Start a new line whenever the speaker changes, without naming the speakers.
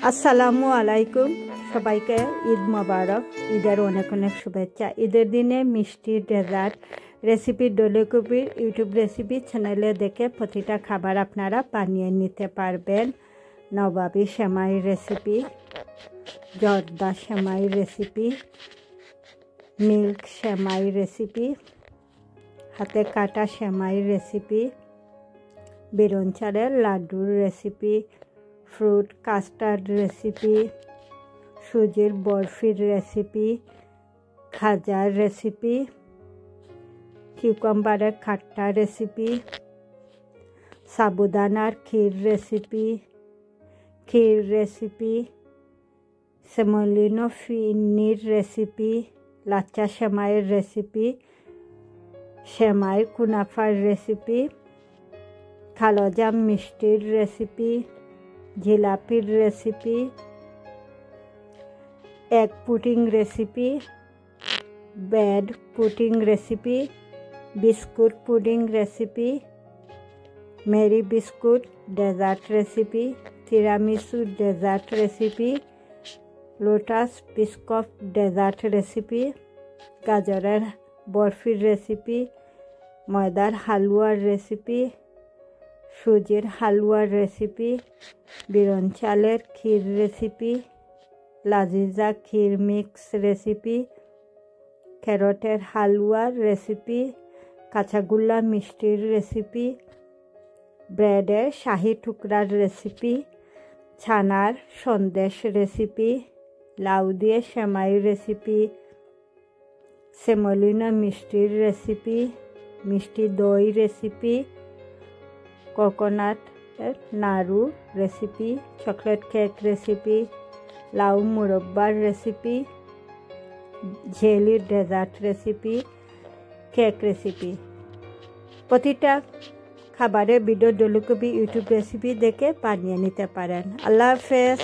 আসসালামু আলাইকুম সবাইকে ঈদ মোবারক। ঈদের অনেক অনেক শুভেচ্ছা। ঈদের দিনে মিষ্টি ডেজার্ট রেসিপি ডোলেকপির ইউটিউব রেসিপি চ্যানেলে দেখে প্রতিটা খাবার আপনারা বানিয়ে নিতে পারবেন। নবাবী সেমাই রেসিপি, জর্দা সেমাই রেসিপি, মিল্ক সেমাই রেসিপি, হাতে কাটা সেমাই রেসিপি, বেগুন চালের লাড্ডুর রেসিপি, ফ্রুট কাস্টার্ড রেসিপি, সুজির বরফির রেসিপি, খাজার রেসিপি, কিউকাম্বারের খাট্টা রেসিপি, সাবুদানার ক্ষীর রেসিপি, সেমোলিনো ফিন্নির রেসিপি, লাচ্চা সেমাইয়ের রেসিপি, সেমাই কুনাফার রেসিপি, কালোজাম মিষ্টির রেসিপি, জিলাপির recipe, egg pudding recipe, bread pudding recipe, biscuit pudding recipe, Marie biscuit dessert recipe, tiramisu dessert recipe, Lotus biscuit dessert recipe, গাজরের বরফির রেসিপি, ময়দার হালুয়ার রেসিপি, সুজির হালুয়ার রেসিপি, বিরন চালের ক্ষীর রেসিপি, লাজিজা ক্ষীর মিক্স রেসিপি, ক্যারটের হালুয়ার রেসিপি, কাঁচাগোল্লা মিষ্টির রেসিপি, ব্রেডের শাহি টুকরার রেসিপি, ছানার সন্দেশ রেসিপি, লাউ দিয়ে সেমাই রেসিপি, সেমোলিনা মিষ্টির রেসিপি, মিষ্টি দই রেসিপি, কোকোনাট নাড়ু রেসিপি, চকলেট কেক রেসিপি, লাউ মুরব্বার recipe, jelly dessert recipe, cake recipe. প্রতিটা খাবারের ভিডিও ডোলেকপি ইউটিউব রেসিপি দেখে বানিয়ে নিতে পারেন। আল্লাহ হাফেজ।